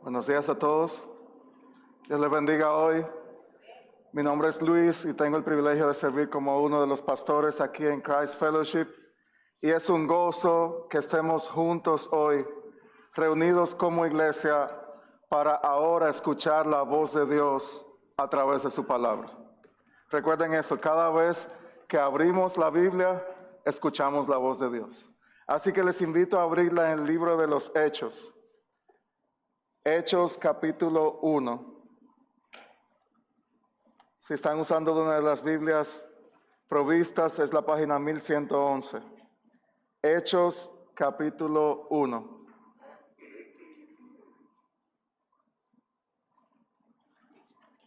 Buenos días a todos. Dios les bendiga hoy. Mi nombre es Luis y tengo el privilegio de servir como uno de los pastores aquí en Christ Fellowship. Y es un gozo que estemos juntos hoy, reunidos como iglesia, para ahora escuchar la voz de Dios a través de su palabra. Recuerden eso, cada vez que abrimos la Biblia, escuchamos la voz de Dios. Así que les invito a abrirla en el libro de los Hechos. Hechos capítulo 1. Si están usando una de las Biblias provistas, es la página 1111. Hechos capítulo 1.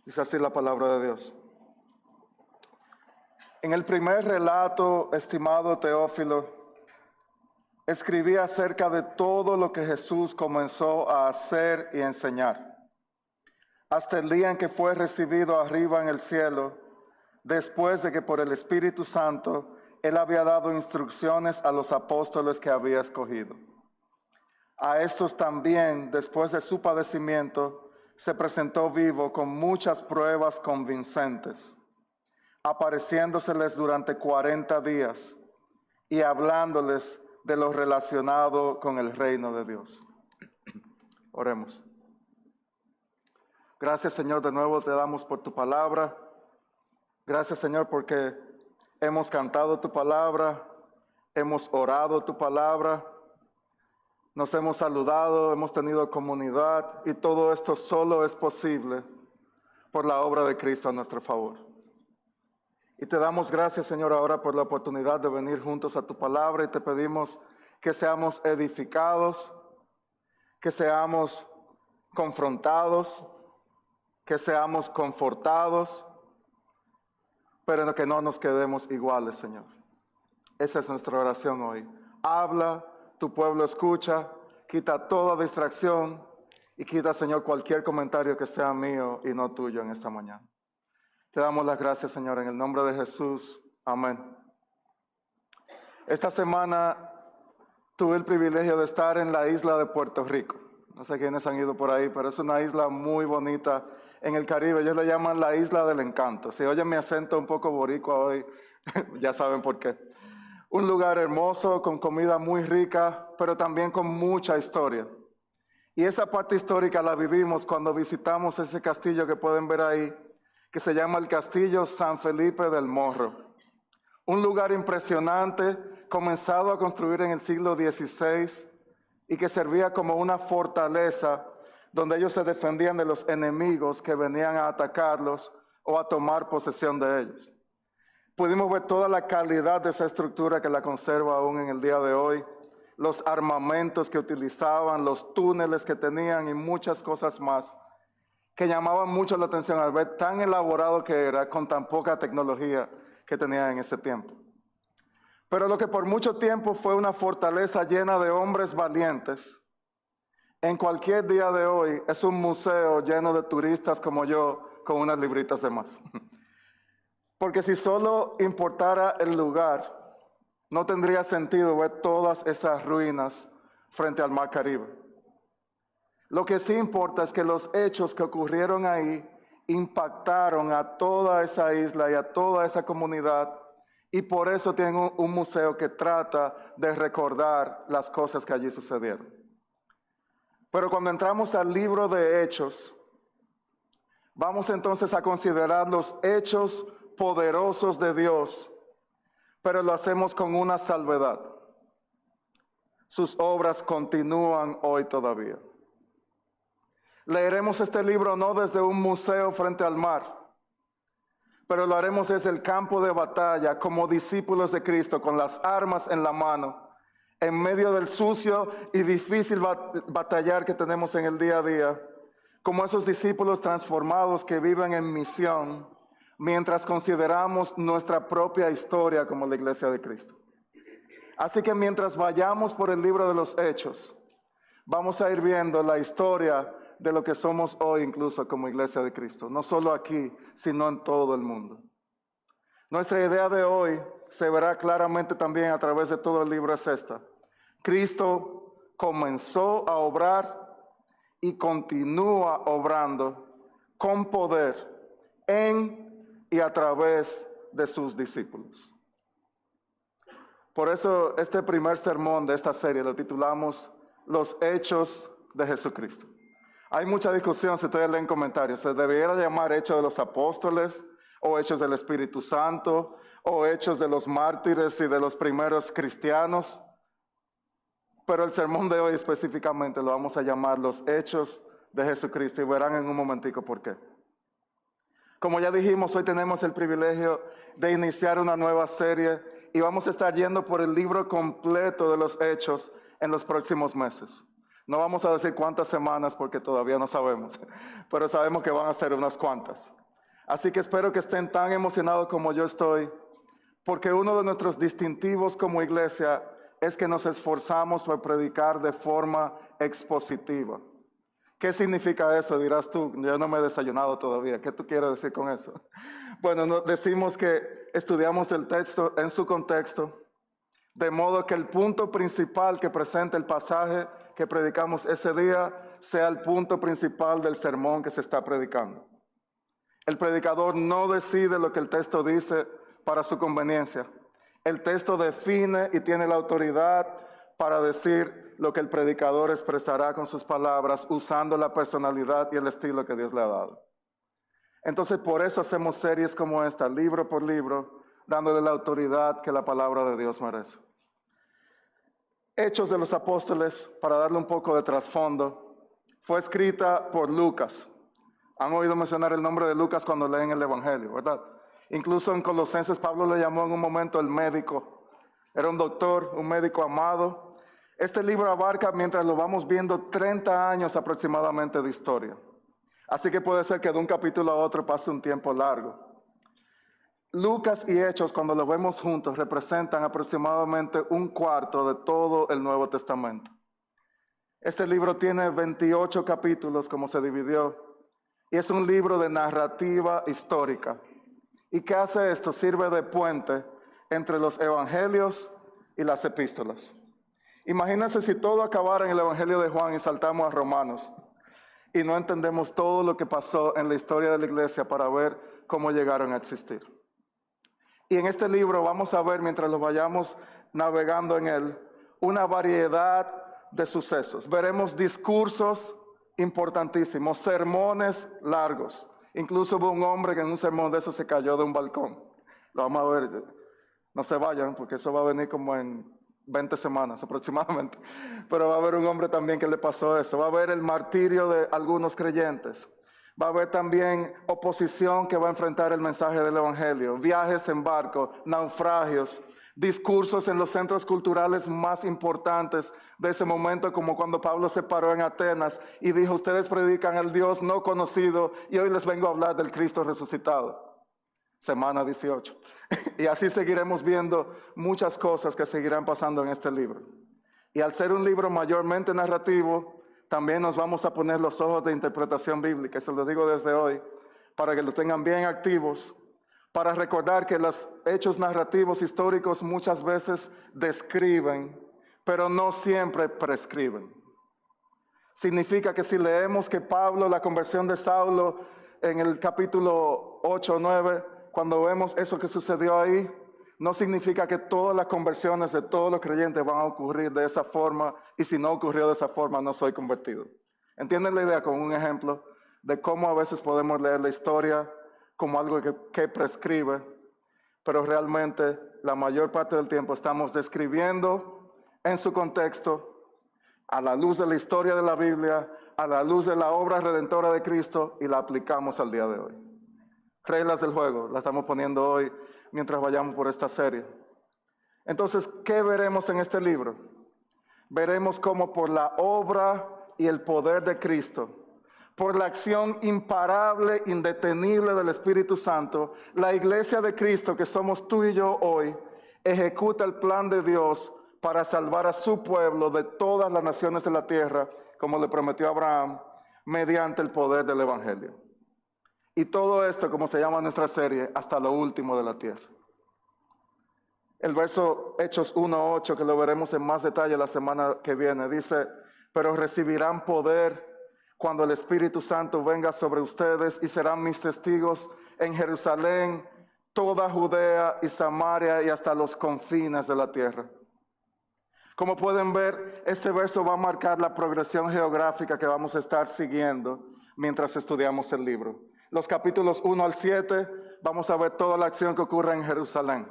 Dice así la palabra de Dios. En el primer relato, estimado Teófilo, escribí acerca de todo lo que Jesús comenzó a hacer y enseñar, hasta el día en que fue recibido arriba en el cielo, después de que por el Espíritu Santo Él había dado instrucciones a los apóstoles que había escogido. A estos también, después de su padecimiento, se presentó vivo con muchas pruebas convincentes, apareciéndoseles durante 40 días y hablándoles de lo relacionado con el reino de Dios. Oremos. Gracias, Señor, de nuevo te damos por tu palabra. Gracias, Señor, porque hemos cantado tu palabra, hemos orado tu palabra, nos hemos saludado, hemos tenido comunidad y todo esto solo es posible por la obra de Cristo a nuestro favor. Y te damos gracias, Señor, ahora por la oportunidad de venir juntos a tu palabra y te pedimos que seamos edificados, que seamos confrontados, que seamos confortados, pero que no nos quedemos iguales, Señor. Esa es nuestra oración hoy. Habla, tu pueblo escucha, quita toda distracción y quita, Señor, cualquier comentario que sea mío y no tuyo en esta mañana. Te damos las gracias, Señor, en el nombre de Jesús. Amén. Esta semana tuve el privilegio de estar en la isla de Puerto Rico. No sé quiénes han ido por ahí, pero es una isla muy bonita en el Caribe. Ellos le llaman la Isla del Encanto. Si oyen mi acento un poco boricua hoy, ya saben por qué. Un lugar hermoso, con comida muy rica, pero también con mucha historia. Y esa parte histórica la vivimos cuando visitamos ese castillo que pueden ver ahí, que se llama el Castillo San Felipe del Morro. Un lugar impresionante, comenzado a construir en el siglo XVI y que servía como una fortaleza donde ellos se defendían de los enemigos que venían a atacarlos o a tomar posesión de ellos. Pudimos ver toda la calidad de esa estructura que la conserva aún en el día de hoy, los armamentos que utilizaban, los túneles que tenían y muchas cosas más que llamaban mucho la atención al ver tan elaborado que era con tan poca tecnología que tenía en ese tiempo. Pero lo que por mucho tiempo fue una fortaleza llena de hombres valientes, en cualquier día de hoy es un museo lleno de turistas como yo con unas libritas de más. Porque si solo importara el lugar, no tendría sentido ver todas esas ruinas frente al Mar Caribe. Lo que sí importa es que los hechos que ocurrieron ahí impactaron a toda esa isla y a toda esa comunidad, y por eso tienen un museo que trata de recordar las cosas que allí sucedieron. Pero cuando entramos al libro de Hechos, vamos entonces a considerar los hechos poderosos de Dios, pero lo hacemos con una salvedad. Sus obras continúan hoy todavía. Leeremos este libro no desde un museo frente al mar, pero lo haremos desde el campo de batalla como discípulos de Cristo, con las armas en la mano, en medio del sucio y difícil batallar que tenemos en el día a día, como esos discípulos transformados que viven en misión, mientras consideramos nuestra propia historia como la iglesia de Cristo. Así que mientras vayamos por el libro de los Hechos, vamos a ir viendo la historia de lo que somos hoy incluso como iglesia de Cristo, no solo aquí, sino en todo el mundo. Nuestra idea de hoy se verá claramente también a través de todo el libro es esta. Cristo comenzó a obrar y continúa obrando con poder en y a través de sus discípulos. Por eso este primer sermón de esta serie lo titulamos Los Hechos de Jesucristo. Hay mucha discusión, si ustedes leen comentarios, se debería llamar Hechos de los Apóstoles, o Hechos del Espíritu Santo, o Hechos de los Mártires y de los primeros cristianos. Pero el sermón de hoy específicamente lo vamos a llamar Los Hechos de Jesucristo, y verán en un momentico por qué. Como ya dijimos, hoy tenemos el privilegio de iniciar una nueva serie y vamos a estar yendo por el libro completo de los Hechos en los próximos meses. No vamos a decir cuántas semanas porque todavía no sabemos, pero sabemos que van a ser unas cuantas. Así que espero que estén tan emocionados como yo estoy, porque uno de nuestros distintivos como iglesia es que nos esforzamos por predicar de forma expositiva. ¿Qué significa eso? Dirás tú, yo no me he desayunado todavía. ¿Qué tú quieres decir con eso? Bueno, decimos que estudiamos el texto en su contexto, de modo que el punto principal que presenta el pasaje que predicamos ese día sea el punto principal del sermón que se está predicando. El predicador no decide lo que el texto dice para su conveniencia. El texto define y tiene la autoridad para decir lo que el predicador expresará con sus palabras usando la personalidad y el estilo que Dios le ha dado. Entonces por eso hacemos series como esta, libro por libro, dándole la autoridad que la palabra de Dios merece. Hechos de los Apóstoles, para darle un poco de trasfondo, fue escrita por Lucas. Han oído mencionar el nombre de Lucas cuando leen el Evangelio, ¿verdad? Incluso en Colosenses Pablo le llamó en un momento el médico. Era un doctor, un médico amado. Este libro abarca, mientras lo vamos viendo, 30 años aproximadamente de historia. Así que puede ser que de un capítulo a otro pase un tiempo largo. Lucas y Hechos, cuando los vemos juntos, representan aproximadamente un cuarto de todo el Nuevo Testamento. Este libro tiene 28 capítulos, como se dividió, y es un libro de narrativa histórica. ¿Y qué hace esto? Sirve de puente entre los evangelios y las epístolas. Imagínense si todo acabara en el Evangelio de Juan y saltamos a Romanos y no entendemos todo lo que pasó en la historia de la iglesia para ver cómo llegaron a existir. Y en este libro vamos a ver, mientras lo vayamos navegando en él, una variedad de sucesos. Veremos discursos importantísimos, sermones largos. Incluso hubo un hombre que en un sermón de eso se cayó de un balcón. Lo vamos a ver. No se vayan porque eso va a venir como en 20 semanas aproximadamente. Pero va a haber un hombre también que le pasó eso. Va a haber el martirio de algunos creyentes. Va a haber también oposición que va a enfrentar el mensaje del Evangelio. Viajes en barco, naufragios, discursos en los centros culturales más importantes de ese momento, como cuando Pablo se paró en Atenas y dijo: ustedes predican al Dios no conocido y hoy les vengo a hablar del Cristo resucitado. Semana 18. Y así seguiremos viendo muchas cosas que seguirán pasando en este libro. Y al ser un libro mayormente narrativo, también nos vamos a poner los ojos de interpretación bíblica, se lo digo desde hoy, para que lo tengan bien activos, para recordar que los hechos narrativos históricos muchas veces describen, pero no siempre prescriben. Significa que si leemos que Pablo, la conversión de Saulo, en el capítulo 8 o 9, cuando vemos eso que sucedió ahí, no significa que todas las conversiones de todos los creyentes van a ocurrir de esa forma, y si no ocurrió de esa forma, no soy convertido. ¿Entienden la idea? Con un ejemplo de cómo a veces podemos leer la historia como algo que prescribe, pero realmente la mayor parte del tiempo estamos describiendo en su contexto, a la luz de la historia de la Biblia, a la luz de la obra redentora de Cristo, y la aplicamos al día de hoy. Reglas del juego, la estamos poniendo hoy mientras vayamos por esta serie. Entonces, ¿qué veremos en este libro? Veremos cómo por la obra y el poder de Cristo, por la acción imparable, indetenible del Espíritu Santo, la iglesia de Cristo, que somos tú y yo hoy, ejecuta el plan de Dios para salvar a su pueblo de todas las naciones de la tierra, como le prometió a Abraham, mediante el poder del Evangelio. Y todo esto, como se llama nuestra serie, hasta lo último de la tierra. El verso Hechos 1:8, que lo veremos en más detalle la semana que viene, dice: pero recibirán poder cuando el Espíritu Santo venga sobre ustedes y serán mis testigos en Jerusalén, toda Judea y Samaria y hasta los confines de la tierra. Como pueden ver, este verso va a marcar la progresión geográfica que vamos a estar siguiendo mientras estudiamos el libro. Los capítulos 1 al 7 vamos a ver toda la acción que ocurre en Jerusalén.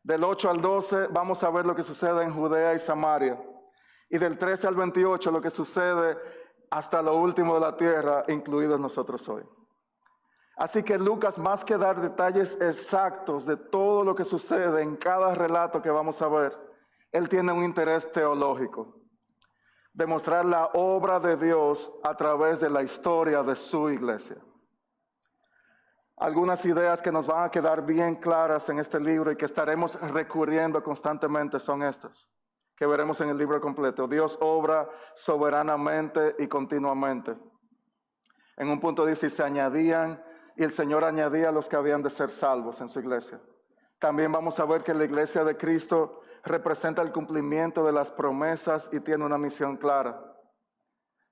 Del 8 al 12 vamos a ver lo que sucede en Judea y Samaria. Y del 13 al 28 lo que sucede hasta lo último de la tierra, incluidos nosotros hoy. Así que Lucas, más que dar detalles exactos de todo lo que sucede en cada relato que vamos a ver, él tiene un interés teológico, demostrar la obra de Dios a través de la historia de su iglesia. Algunas ideas que nos van a quedar bien claras en este libro y que estaremos recurriendo constantemente son estas, que veremos en el libro completo. Dios obra soberanamente y continuamente. En un punto dice, se añadían, y el Señor añadía a los que habían de ser salvos en su iglesia. También vamos a ver que la iglesia de Cristo representa el cumplimiento de las promesas y tiene una misión clara.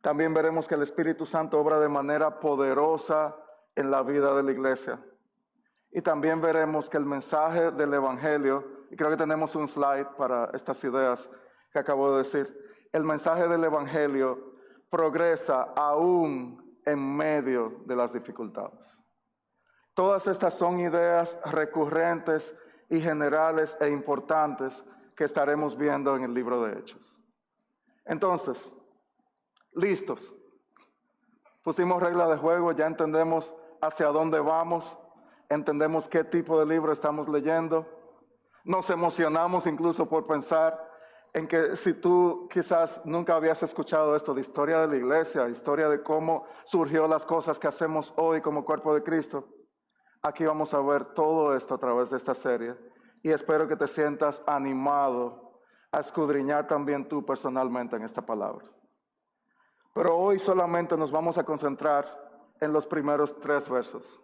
También veremos que el Espíritu Santo obra de manera poderosa en la vida de la iglesia. Y también veremos que el mensaje del Evangelio, y creo que tenemos un slide para estas ideas que acabo de decir, el mensaje del Evangelio progresa aún en medio de las dificultades. Todas estas son ideas recurrentes y generales e importantes que estaremos viendo en el libro de Hechos. Entonces, listos. Pusimos reglas de juego, ya entendemos hacia dónde vamos, entendemos qué tipo de libro estamos leyendo. Nos emocionamos incluso por pensar en que si tú quizás nunca habías escuchado esto de historia de la iglesia, historia de cómo surgió las cosas que hacemos hoy como cuerpo de Cristo, aquí vamos a ver todo esto a través de esta serie y espero que te sientas animado a escudriñar también tú personalmente en esta palabra. Pero hoy solamente nos vamos a concentrar en los primeros 3 versos,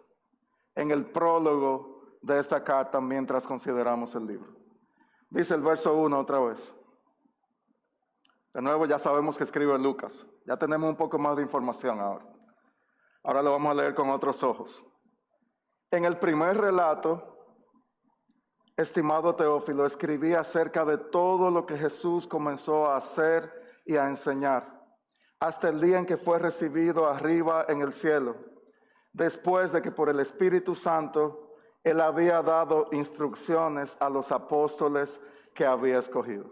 en el prólogo de esta carta mientras consideramos el libro. Dice el verso 1 otra vez. De nuevo ya sabemos que escribe Lucas, ya tenemos un poco más de información ahora. Ahora lo vamos a leer con otros ojos. En el primer relato, estimado Teófilo, escribí acerca de todo lo que Jesús comenzó a hacer y a enseñar, hasta el día en que fue recibido arriba en el cielo, después de que por el Espíritu Santo Él había dado instrucciones a los apóstoles que había escogido.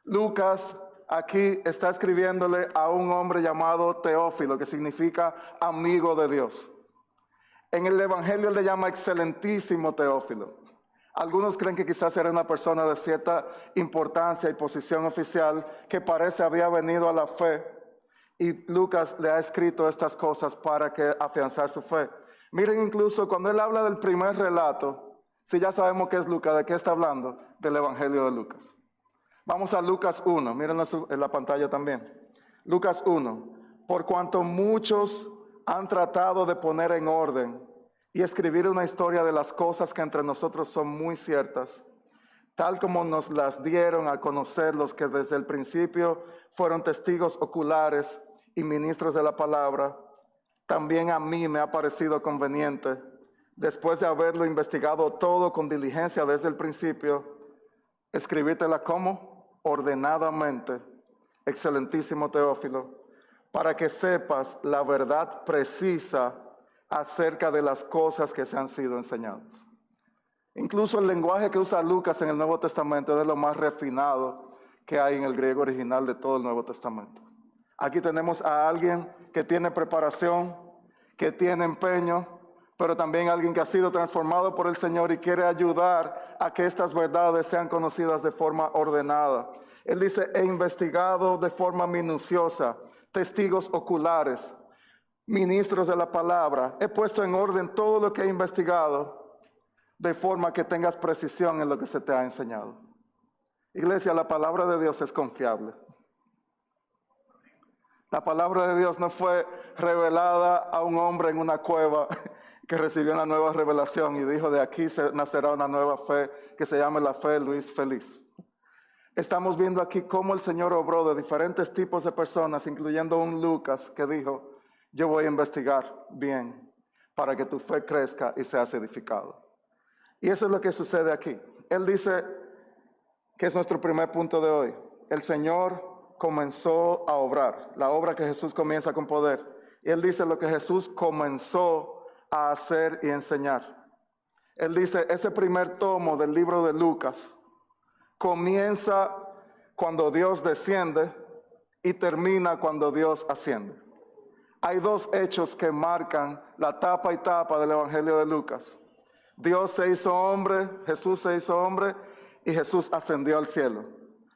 Lucas aquí está escribiéndole a un hombre llamado Teófilo, que significa amigo de Dios. En el Evangelio le llama excelentísimo Teófilo. Algunos creen que quizás era una persona de cierta importancia y posición oficial que parece había venido a la fe y Lucas le ha escrito estas cosas para que afianzar su fe. Miren incluso cuando él habla del primer relato, si ya sabemos qué es Lucas, ¿de qué está hablando? Del Evangelio de Lucas. Vamos a Lucas 1, mírenlo en la pantalla también. Lucas 1, por cuanto muchos han tratado de poner en orden y escribir una historia de las cosas que entre nosotros son muy ciertas, tal como nos las dieron a conocer los que desde el principio fueron testigos oculares y ministros de la palabra, también a mí me ha parecido conveniente, después de haberlo investigado todo con diligencia desde el principio, escribírtela como ordenadamente, excelentísimo Teófilo, para que sepas la verdad precisa acerca de las cosas que se han sido enseñadas. Incluso el lenguaje que usa Lucas en el Nuevo Testamento es de lo más refinado que hay en el griego original de todo el Nuevo Testamento. Aquí tenemos a alguien que tiene preparación, que tiene empeño, pero también alguien que ha sido transformado por el Señor y quiere ayudar a que estas verdades sean conocidas de forma ordenada. Él dice, he investigado de forma minuciosa, testigos oculares, ministros de la palabra, he puesto en orden todo lo que he investigado, de forma que tengas precisión en lo que se te ha enseñado. Iglesia, la palabra de Dios es confiable. La palabra de Dios no fue revelada a un hombre en una cueva que recibió una nueva revelación y dijo, de aquí nacerá una nueva fe que se llame la fe de Luis Feliz. Estamos viendo aquí cómo el Señor obró de diferentes tipos de personas, incluyendo un Lucas que dijo, yo voy a investigar bien para que tu fe crezca y seas edificado. Y eso es lo que sucede aquí. Él dice que es nuestro primer punto de hoy. El Señor comenzó a obrar, la obra que Jesús comienza con poder. Y Él dice lo que Jesús comenzó a hacer y enseñar. Él dice, ese primer tomo del libro de Lucas comienza cuando Dios desciende y termina cuando Dios asciende. Hay dos hechos que marcan la tapa y tapa del Evangelio de Lucas. Dios se hizo hombre, Jesús se hizo hombre y Jesús ascendió al cielo.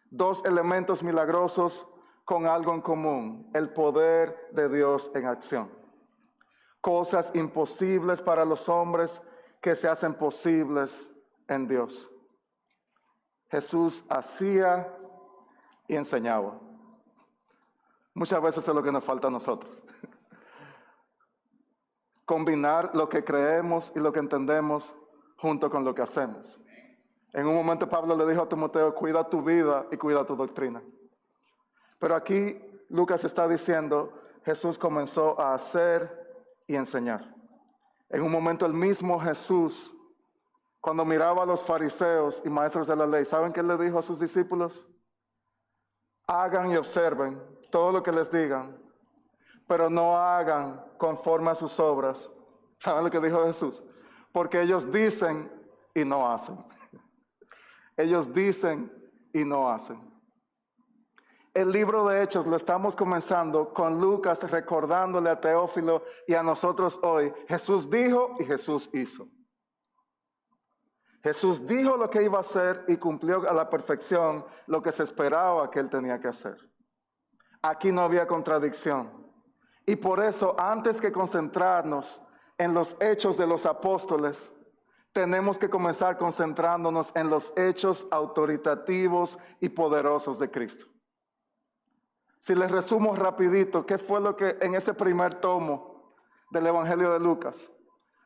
Dos elementos milagrosos con algo en común, el poder de Dios en acción. Cosas imposibles para los hombres que se hacen posibles en Dios. Jesús hacía y enseñaba. Muchas veces es lo que nos falta a nosotros. Combinar lo que creemos y lo que entendemos junto con lo que hacemos. En un momento Pablo le dijo a Timoteo, cuida tu vida y cuida tu doctrina. Pero aquí Lucas está diciendo, Jesús comenzó a hacer y enseñar. En un momento el mismo Jesús, cuando miraba a los fariseos y maestros de la ley, ¿saben qué le dijo a sus discípulos? Hagan y observen todo lo que les digan, pero no hagan conforme a sus obras. ¿Saben lo que dijo Jesús? Porque ellos dicen y no hacen. Ellos dicen y no hacen. El libro de Hechos lo estamos comenzando con Lucas recordándole a Teófilo y a nosotros hoy, Jesús dijo y Jesús hizo. Jesús dijo lo que iba a hacer y cumplió a la perfección lo que se esperaba que él tenía que hacer. Aquí no había contradicción. Y por eso, antes que concentrarnos en los hechos de los apóstoles, tenemos que comenzar concentrándonos en los hechos autoritativos y poderosos de Cristo. Si les resumo rapidito, ¿qué fue lo que en ese primer tomo del Evangelio de Lucas?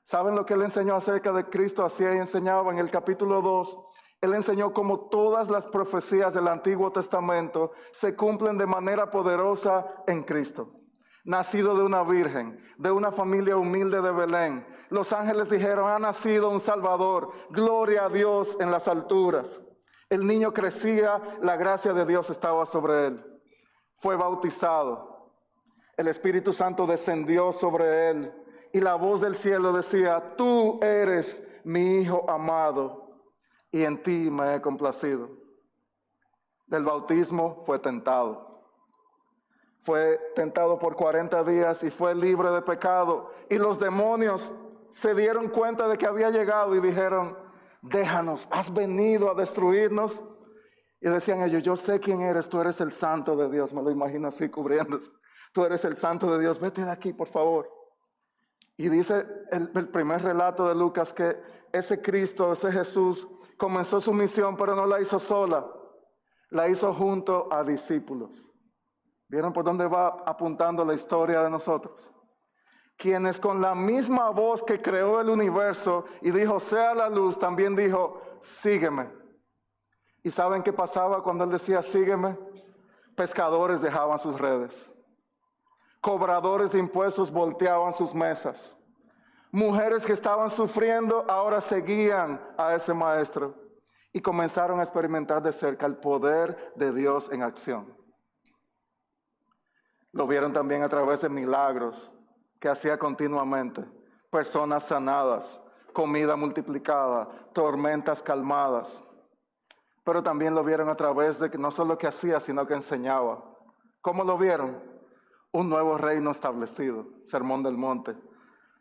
¿Saben lo que él enseñó acerca de Cristo? Hacía y enseñaba en el capítulo 2. Él enseñó cómo todas las profecías del Antiguo Testamento se cumplen de manera poderosa en Cristo. Nacido de una virgen, de una familia humilde de Belén. Los ángeles dijeron, ha nacido un Salvador, gloria a Dios en las alturas. El niño crecía, la gracia de Dios estaba sobre él. Fue bautizado. El Espíritu Santo descendió sobre él. Y la voz del cielo decía, tú eres mi Hijo amado, y en ti me he complacido. Del bautismo fue tentado. Fue tentado por 40 días y fue libre de pecado. Y los demonios se dieron cuenta de que había llegado y dijeron, déjanos, has venido a destruirnos. Y decían ellos, yo sé quién eres, tú eres el santo de Dios. Me lo imagino así cubriéndose. Tú eres el santo de Dios, vete de aquí, por favor. Y dice el primer relato de Lucas que ese Cristo, ese Jesús, comenzó su misión, pero no la hizo sola. La hizo junto a discípulos. ¿Vieron por dónde va apuntando la historia de nosotros? Quienes con la misma voz que creó el universo y dijo, sea la luz, también dijo, sígueme. ¿Y saben qué pasaba cuando él decía, sígueme? Pescadores dejaban sus redes. Cobradores de impuestos volteaban sus mesas. Mujeres que estaban sufriendo ahora seguían a ese maestro y comenzaron a experimentar de cerca el poder de Dios en acción. Lo vieron también a través de milagros que hacía continuamente. Personas sanadas, comida multiplicada, tormentas calmadas. Pero también lo vieron a través de que no solo que hacía, sino que enseñaba. ¿Cómo lo vieron? Un nuevo reino establecido, Sermón del Monte.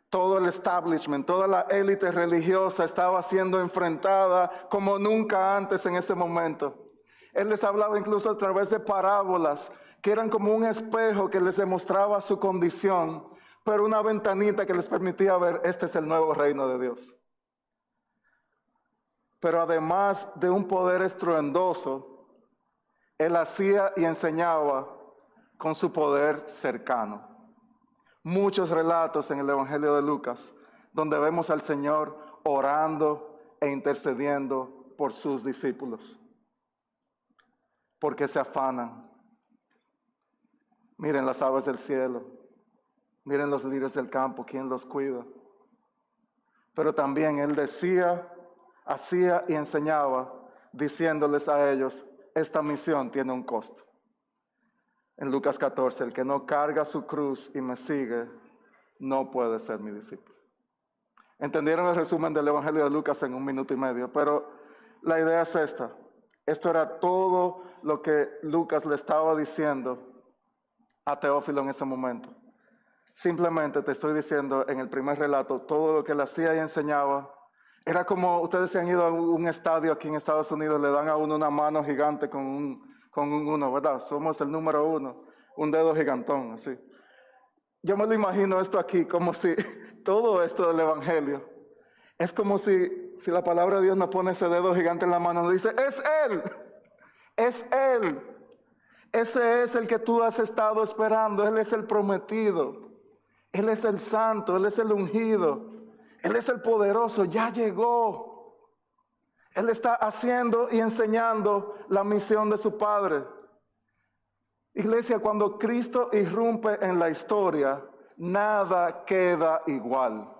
Todo el establishment, toda la élite religiosa estaba siendo enfrentada como nunca antes en ese momento. Él les hablaba incluso a través de parábolas, que eran como un espejo que les demostraba su condición, pero una ventanita que les permitía ver, este es el nuevo reino de Dios. Pero además de un poder estruendoso, él hacía y enseñaba con su poder cercano. Muchos relatos en el Evangelio de Lucas, donde vemos al Señor orando e intercediendo por sus discípulos. ¿Por qué se afanan? Miren las aves del cielo, miren los lirios del campo, ¿quién los cuida? Pero también Él decía, hacía y enseñaba, diciéndoles a ellos, esta misión tiene un costo. En Lucas 14, el que no carga su cruz y me sigue, no puede ser mi discípulo. Entendieron el resumen del Evangelio de Lucas en 1 minuto y medio, pero la idea es esta. Esto era todo lo que Lucas le estaba diciendo a Teófilo en ese momento. Simplemente te estoy diciendo en el primer relato, todo lo que él hacía y enseñaba, era como ustedes se han ido a un estadio aquí en Estados Unidos, le dan a uno una mano gigante con un uno, ¿verdad? Somos el número 1, un dedo gigantón, así. Yo me lo imagino esto aquí, como si todo esto del Evangelio, es como si la palabra de Dios nos pone ese dedo gigante en la mano, nos dice, es Él, es Él. Ese es el que tú has estado esperando, Él es el prometido, Él es el santo, Él es el ungido, Él es el poderoso, ya llegó. Él está haciendo y enseñando la misión de su Padre. Iglesia, cuando Cristo irrumpe en la historia, nada queda igual.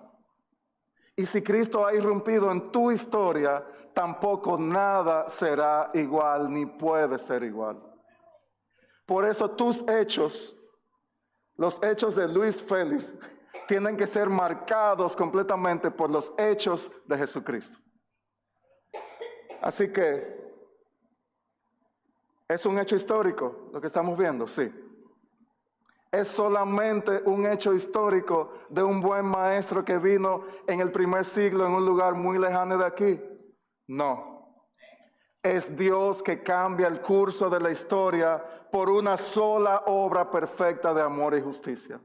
Y si Cristo ha irrumpido en tu historia, tampoco nada será igual ni puede ser igual. Por eso tus hechos, los hechos de Luis Félix, tienen que ser marcados completamente por los hechos de Jesucristo. Así que, ¿es un hecho histórico lo que estamos viendo? Sí. ¿Es solamente un hecho histórico de un buen maestro que vino en el primer siglo en un lugar muy lejano de aquí? No. Es Dios que cambia el curso de la historia por una sola obra perfecta de amor y justicia.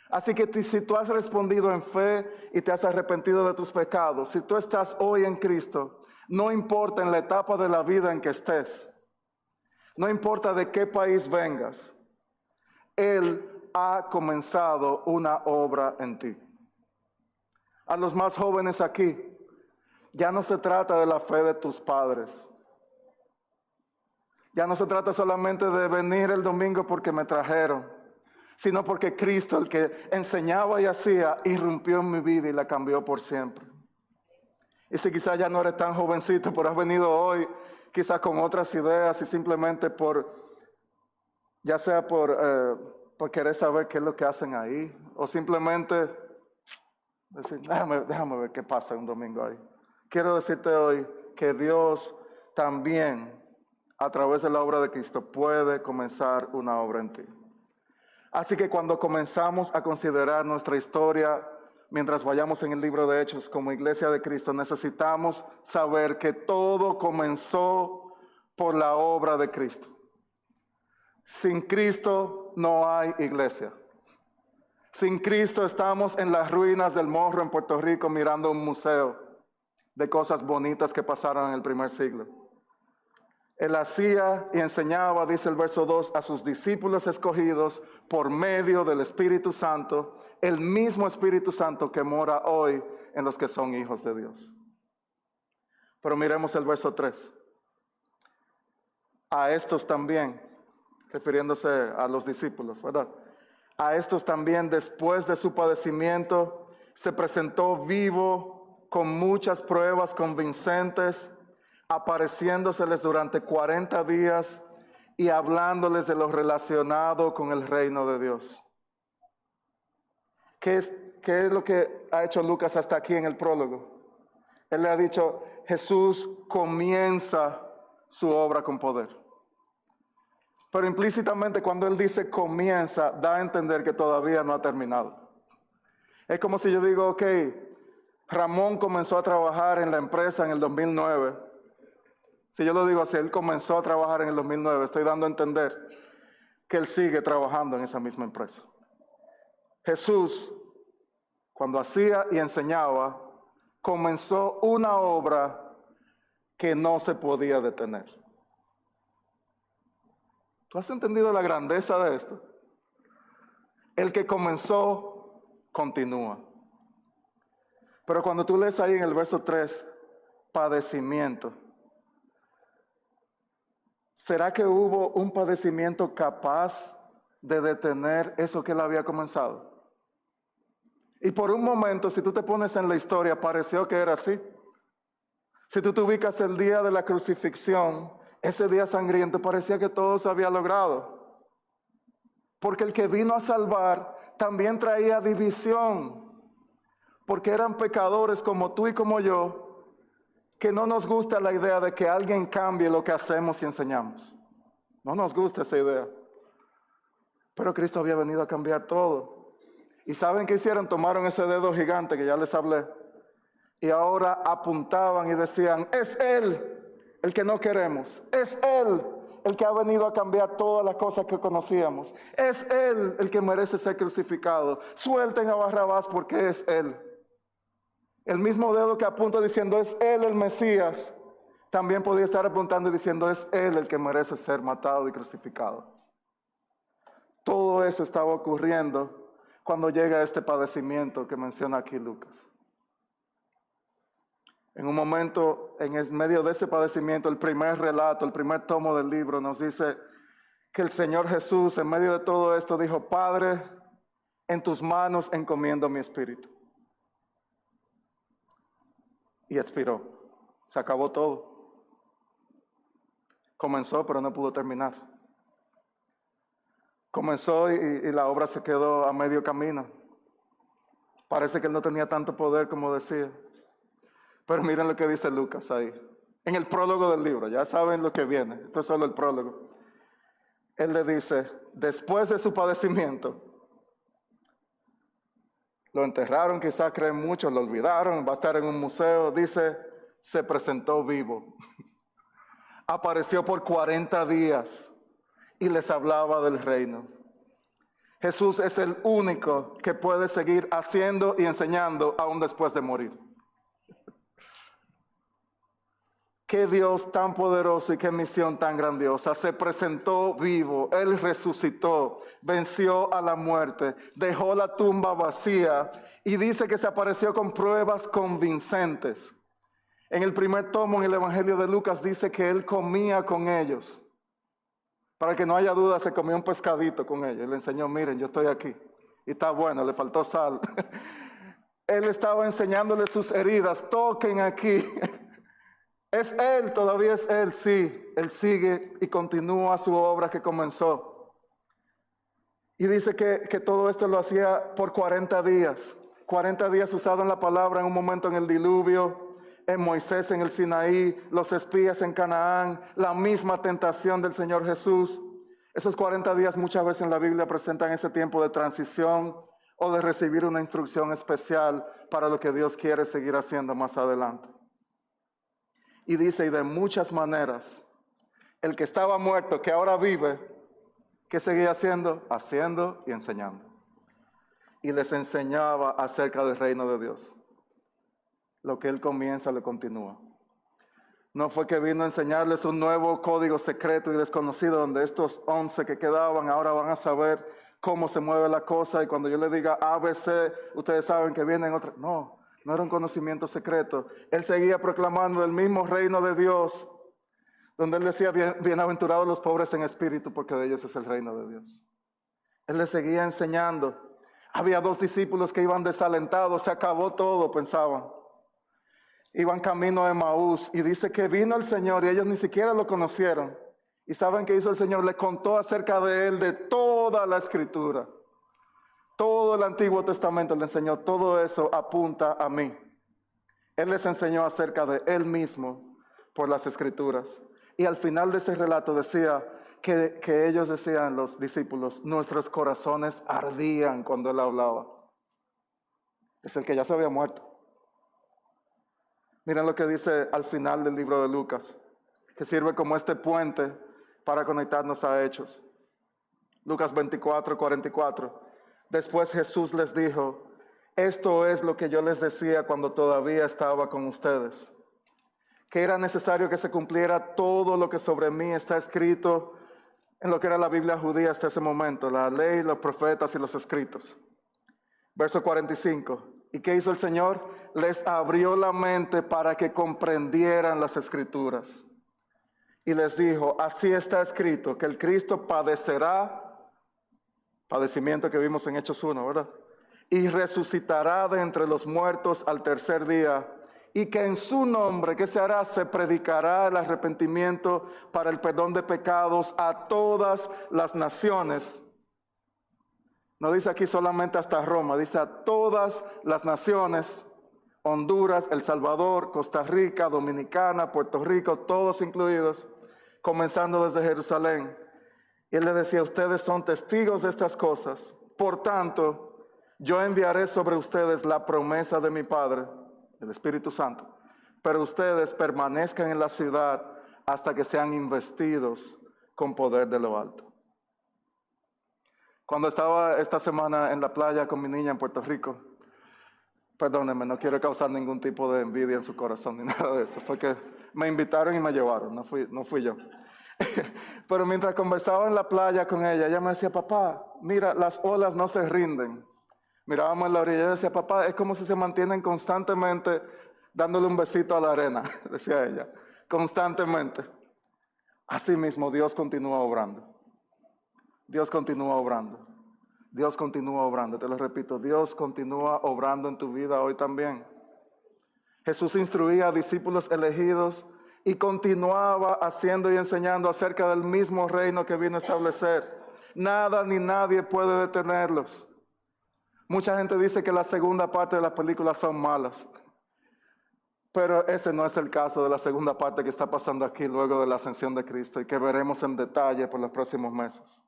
Así que si tú has respondido en fe y te has arrepentido de tus pecados, si tú estás hoy en Cristo, no importa en la etapa de la vida en que estés, no importa de qué país vengas, Él ha comenzado una obra en ti. A los más jóvenes aquí, ya no se trata de la fe de tus padres. Ya no se trata solamente de venir el domingo porque me trajeron, sino porque Cristo, el que enseñaba y hacía, irrumpió en mi vida y la cambió por siempre. Y si quizás ya no eres tan jovencito, pero has venido hoy quizás con otras ideas y simplemente ya sea por querer saber qué es lo que hacen ahí, o simplemente decir, déjame ver qué pasa un domingo ahí. Quiero decirte hoy que Dios también, a través de la obra de Cristo, puede comenzar una obra en ti. Así que cuando comenzamos a considerar nuestra historia, mientras vayamos en el libro de Hechos como Iglesia de Cristo, necesitamos saber que todo comenzó por la obra de Cristo. Sin Cristo no hay iglesia. Sin Cristo estamos en las ruinas del Morro en Puerto Rico mirando un museo de cosas bonitas que pasaron en el primer siglo. Él hacía y enseñaba, dice el verso 2, a sus discípulos escogidos por medio del Espíritu Santo, el mismo Espíritu Santo que mora hoy en los que son hijos de Dios. Pero miremos el verso 3. A estos también, refiriéndose a los discípulos, ¿verdad? A estos también, después de su padecimiento, se presentó vivo con muchas pruebas convincentes, apareciéndoseles durante 40 días y hablándoles de lo relacionado con el reino de Dios. ¿Qué es lo que ha hecho Lucas hasta aquí en el prólogo? Él le ha dicho, Jesús comienza su obra con poder. Pero implícitamente cuando él dice comienza, da a entender que todavía no ha terminado. Es como si yo digo, ok, Ramón comenzó a trabajar en la empresa en el 2009. Si yo lo digo así, él comenzó a trabajar en el 2009, estoy dando a entender que él sigue trabajando en esa misma empresa. Jesús, cuando hacía y enseñaba, comenzó una obra que no se podía detener. ¿Tú has entendido la grandeza de esto? El que comenzó, continúa. Pero cuando tú lees ahí en el verso 3, padecimiento. ¿Será que hubo un padecimiento capaz de detener eso que él había comenzado? Y por un momento, si tú te pones en la historia, pareció que era así. Si tú te ubicas el día de la crucifixión, ese día sangriento, parecía que todo se había logrado. Porque el que vino a salvar también traía división. Porque eran pecadores como tú y como yo, que no nos gusta la idea de que alguien cambie lo que hacemos y enseñamos. No nos gusta esa idea. Pero Cristo había venido a cambiar todo. ¿Y saben qué hicieron? Tomaron ese dedo gigante que ya les hablé. Y ahora apuntaban y decían, es Él el que no queremos. Es Él el que ha venido a cambiar todas las cosas que conocíamos. Es Él el que merece ser crucificado. Suelten a Barrabás porque es Él. El mismo dedo que apunta diciendo, es Él el Mesías, también podía estar apuntando y diciendo, es Él el que merece ser matado y crucificado. Todo eso estaba ocurriendo cuando llega este padecimiento que menciona aquí Lucas. En un momento, en medio de ese padecimiento, el primer relato, el primer tomo del libro nos dice que el Señor Jesús, en medio de todo esto, dijo, Padre, en tus manos encomiendo mi espíritu. Y expiró. Se acabó todo. Comenzó, pero no pudo terminar. Comenzó y la obra se quedó a medio camino. Parece que él no tenía tanto poder como decía. Pero miren lo que dice Lucas ahí. En el prólogo del libro, ya saben lo que viene. Esto es solo el prólogo. Él le dice, después de su padecimiento, lo enterraron, quizás creen muchos, lo olvidaron, va a estar en un museo. Dice, se presentó vivo. Apareció por 40 días y les hablaba del reino. Jesús es el único que puede seguir haciendo y enseñando aún después de morir. Qué Dios tan poderoso y qué misión tan grandiosa. Se presentó vivo, Él resucitó, venció a la muerte, dejó la tumba vacía y dice que se apareció con pruebas convincentes. En el primer tomo, en el Evangelio de Lucas, dice que Él comía con ellos. Para que no haya duda, se comió un pescadito con ellos. Le enseñó, miren, yo estoy aquí. Y está bueno, le faltó sal. Él estaba enseñándole sus heridas, toquen aquí. Es Él, todavía es Él, sí. Él sigue y continúa su obra que comenzó. Y dice que todo esto lo hacía por 40 días. 40 días usado en la palabra en un momento en el diluvio, en Moisés en el Sinaí, los espías en Canaán, la misma tentación del Señor Jesús. Esos 40 días muchas veces en la Biblia presentan ese tiempo de transición o de recibir una instrucción especial para lo que Dios quiere seguir haciendo más adelante. Y dice, y de muchas maneras, el que estaba muerto, que ahora vive, ¿qué seguía haciendo? Haciendo y enseñando. Y les enseñaba acerca del reino de Dios. Lo que él comienza, le continúa. No fue que vino a enseñarles un nuevo código secreto y desconocido, donde estos 11 que quedaban ahora van a saber cómo se mueve la cosa, y cuando yo le diga ABC, ustedes saben que vienen otras. No, no era un conocimiento secreto. Él seguía proclamando el mismo reino de Dios, donde él decía, bienaventurados los pobres en espíritu, porque de ellos es el reino de Dios. Él les seguía enseñando. Había 2 discípulos que iban desalentados, se acabó todo, pensaban. Iban camino a Emaús y dice que vino el Señor y ellos ni siquiera lo conocieron. ¿Y saben qué hizo el Señor? Le contó acerca de Él, de toda la Escritura. Todo el Antiguo Testamento le enseñó, todo eso apunta a mí. Él les enseñó acerca de Él mismo por las Escrituras. Y al final de ese relato decía que ellos decían, los discípulos, nuestros corazones ardían cuando Él hablaba. Es el que ya se había muerto. Miren lo que dice al final del libro de Lucas, que sirve como este puente para conectarnos a Hechos. Lucas 24, 44. Después Jesús les dijo, esto es lo que yo les decía cuando todavía estaba con ustedes, que era necesario que se cumpliera todo lo que sobre mí está escrito en lo que era la Biblia judía hasta ese momento, la ley, los profetas y los escritos. Verso 45. ¿Y qué hizo el Señor? Les abrió la mente para que comprendieran las Escrituras. y les dijo, así está escrito, que el Cristo padecerá, padecimiento que vimos en Hechos 1, ¿verdad? Y resucitará de entre los muertos al tercer día, y que en su nombre, ¿qué se hará? Se predicará el arrepentimiento para el perdón de pecados a todas las naciones. No dice aquí solamente hasta Roma, dice a todas las naciones, Honduras, El Salvador, Costa Rica, Dominicana, Puerto Rico, todos incluidos, comenzando desde Jerusalén. Y él le decía, ustedes son testigos de estas cosas, por tanto, yo enviaré sobre ustedes la promesa de mi Padre, el Espíritu Santo, pero ustedes permanezcan en la ciudad hasta que sean investidos con poder de lo alto. Cuando estaba esta semana en la playa con mi niña en Puerto Rico, perdónenme, no quiero causar ningún tipo de envidia en su corazón ni nada de eso, fue que me invitaron y me llevaron, no fui yo. Pero mientras conversaba en la playa con ella me decía, papá, mira, las olas no se rinden. Mirábamos en la orilla y ella decía, papá, es como si se mantienen constantemente dándole un besito a la arena, decía ella, constantemente. Así mismo Dios continúa obrando. Dios continúa obrando. Dios continúa obrando. Te lo repito, Dios continúa obrando en tu vida hoy también. Jesús instruía a discípulos elegidos y continuaba haciendo y enseñando acerca del mismo reino que vino a establecer. Nada ni nadie puede detenerlos. Mucha gente dice que la segunda parte de las películas son malas. Pero ese no es el caso de la segunda parte que está pasando aquí luego de la ascensión de Cristo y que veremos en detalle por los próximos meses.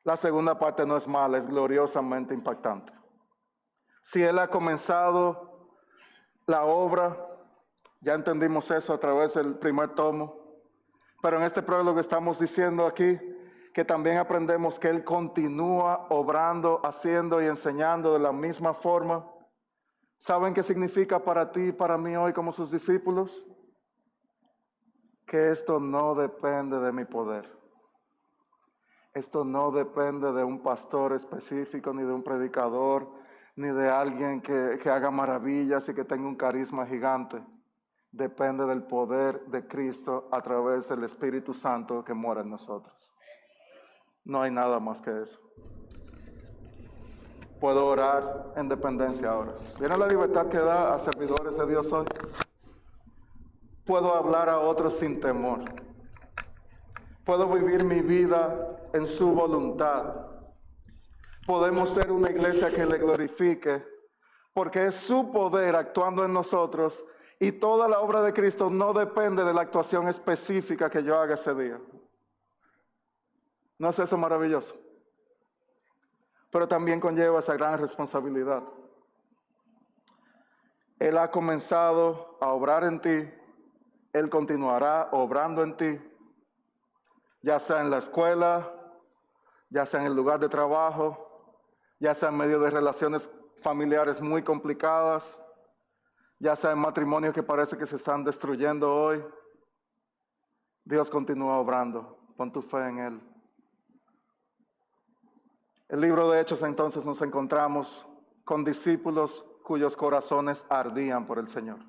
La segunda parte no es mala, es gloriosamente impactante. Si Él ha comenzado la obra, ya entendimos eso a través del primer tomo, pero en este prólogo estamos diciendo aquí que también aprendemos que Él continúa obrando, haciendo y enseñando de la misma forma. ¿Saben qué significa para ti y para mí hoy como sus discípulos? Que esto no depende de mi poder. Esto no depende de un pastor específico, ni de un predicador, ni de alguien que haga maravillas y que tenga un carisma gigante. Depende del poder de Cristo a través del Espíritu Santo que mora en nosotros. No hay nada más que eso. Puedo orar en dependencia ahora. ¿Vieron la libertad que da a servidores de Dios hoy? Puedo hablar a otros sin temor. Puedo vivir mi vida en su voluntad. Podemos ser una iglesia que le glorifique, porque es su poder actuando en nosotros y toda la obra de Cristo no depende de la actuación específica que yo haga ese día. ¿No es eso maravilloso? Pero también conlleva esa gran responsabilidad. Él ha comenzado a obrar en ti, Él continuará obrando en ti, ya sea en la escuela, ya sea en el lugar de trabajo, ya sea en medio de relaciones familiares muy complicadas, ya sea en matrimonios que parece que se están destruyendo hoy. Dios continúa obrando, pon tu fe en Él. El libro de Hechos entonces nos encontramos con discípulos cuyos corazones ardían por el Señor,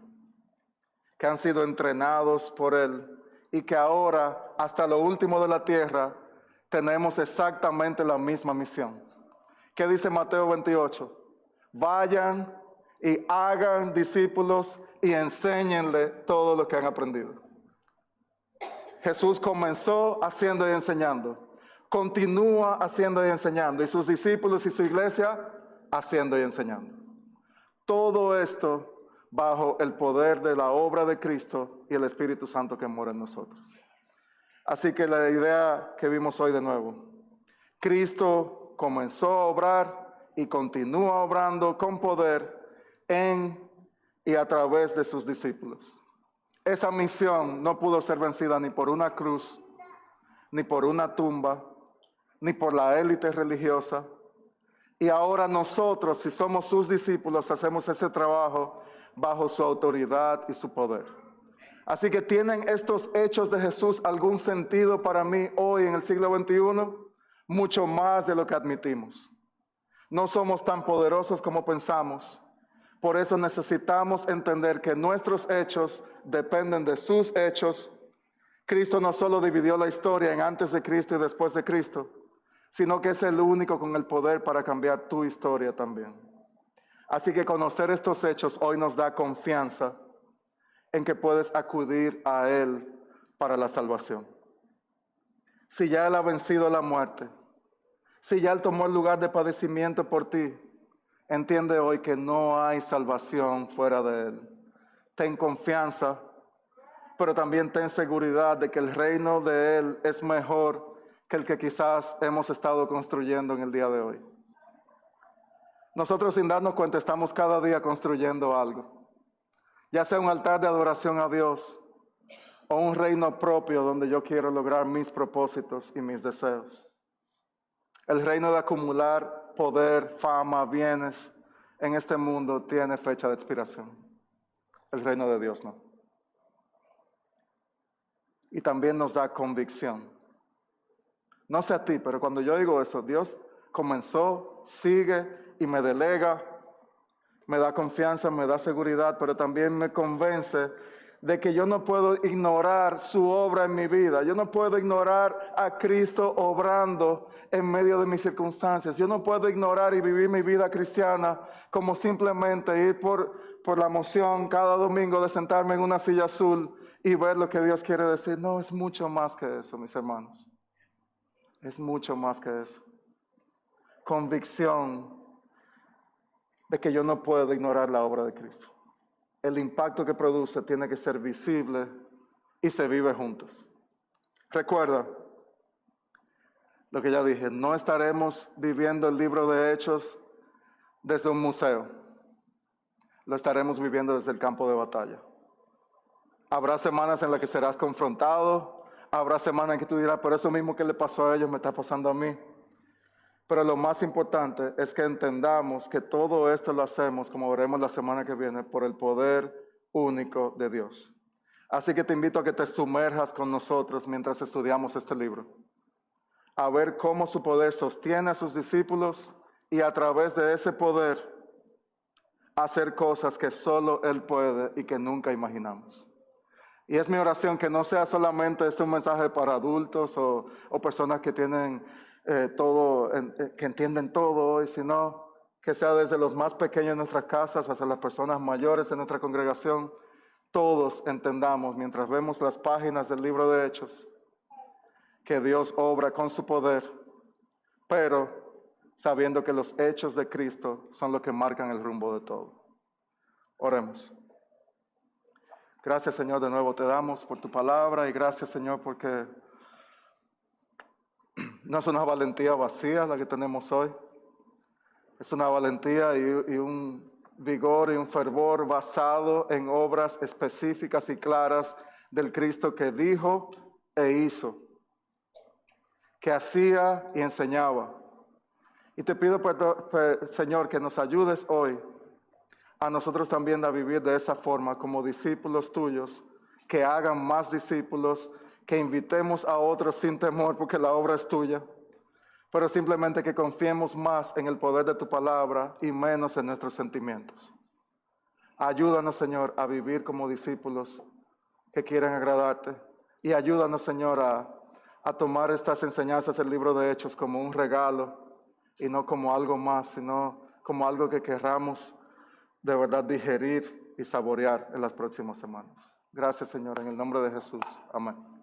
que han sido entrenados por Él y que ahora, hasta lo último de la tierra, tenemos exactamente la misma misión. ¿Qué dice Mateo 28? Vayan y hagan discípulos y enséñenle todo lo que han aprendido. Jesús comenzó haciendo y enseñando, continúa haciendo y enseñando, y sus discípulos y su iglesia haciendo y enseñando. Todo esto bajo el poder de la obra de Cristo y el Espíritu Santo que mora en nosotros. Así que la idea que vimos hoy de nuevo, Cristo comenzó a obrar y continúa obrando con poder en y a través de sus discípulos. Esa misión no pudo ser vencida ni por una cruz, ni por una tumba, ni por la élite religiosa. Y ahora nosotros, si somos sus discípulos, hacemos ese trabajo bajo su autoridad y su poder. Así que ¿tienen estos hechos de Jesús algún sentido para mí hoy en el siglo XXI? Mucho más de lo que admitimos. No somos tan poderosos como pensamos. Por eso necesitamos entender que nuestros hechos dependen de sus hechos Cristo no solo dividió la historia en antes de Cristo y después de Cristo, sino que es el único con el poder para cambiar tu historia también. Así que conocer estos hechos hoy nos da confianza en que puedes acudir a Él para la salvación. Si ya Él ha vencido la muerte, si ya Él tomó el lugar de padecimiento por ti, entiende hoy que no hay salvación fuera de Él. Ten confianza, pero también ten seguridad de que el reino de Él es mejor que el que quizás hemos estado construyendo en el día de hoy. Nosotros sin darnos cuenta estamos cada día construyendo algo, ya sea un altar de adoración a Dios o un reino propio donde yo quiero lograr mis propósitos y mis deseos. El reino de acumular poder, fama, bienes en este mundo tiene fecha de expiración. El reino de Dios no. Y también nos da convicción. No sé a ti, pero cuando yo digo eso, Dios comenzó, sigue y me delega, me da confianza, me da seguridad, pero también me convence de que yo no puedo ignorar su obra en mi vida. Yo no puedo ignorar a Cristo obrando en medio de mis circunstancias. Yo no puedo ignorar y vivir mi vida cristiana como simplemente ir por la emoción cada domingo de sentarme en una silla azul y ver lo que Dios quiere decir. No, es mucho más que eso, mis hermanos. Es mucho más que eso. Convicción de que yo no puedo ignorar la obra de Cristo. El impacto que produce tiene que ser visible y se vive juntos. Recuerda lo que ya dije, no estaremos viviendo el libro de Hechos desde un museo. Lo estaremos viviendo desde el campo de batalla. Habrá semanas en las que serás confrontado, habrá semanas en que tú dirás, por eso mismo que le pasó a ellos me está pasando a mí. Pero lo más importante es que entendamos que todo esto lo hacemos, como veremos la semana que viene, por el poder único de Dios. Así que te invito a que te sumerjas con nosotros mientras estudiamos este libro, a ver cómo su poder sostiene a sus discípulos y a través de ese poder hacer cosas que solo Él puede y que nunca imaginamos. Y es mi oración que no sea solamente un mensaje para adultos o personas que tienen que entienden todo hoy, sino que sea desde los más pequeños de nuestras casas hasta las personas mayores en nuestra congregación, todos entendamos mientras vemos las páginas del libro de Hechos que Dios obra con su poder, pero sabiendo que los hechos de Cristo son los que marcan el rumbo de todo. Oremos. Gracias, Señor, de nuevo te damos por tu palabra y gracias, Señor, porque no es una valentía vacía la que tenemos hoy. Es una valentía y un vigor y un fervor basado en obras específicas y claras del Cristo que dijo e hizo, que hacía y enseñaba. Y te pido, Señor, que nos ayudes hoy a nosotros también a vivir de esa forma como discípulos tuyos, que hagan más discípulos, que invitemos a otros sin temor porque la obra es tuya, pero simplemente que confiemos más en el poder de tu palabra y menos en nuestros sentimientos. Ayúdanos, Señor, a vivir como discípulos que quieren agradarte y ayúdanos, Señor, a tomar estas enseñanzas del libro de Hechos como un regalo y no como algo más, sino como algo que querramos de verdad digerir y saborear en las próximas semanas. Gracias, Señor, en el nombre de Jesús. Amén.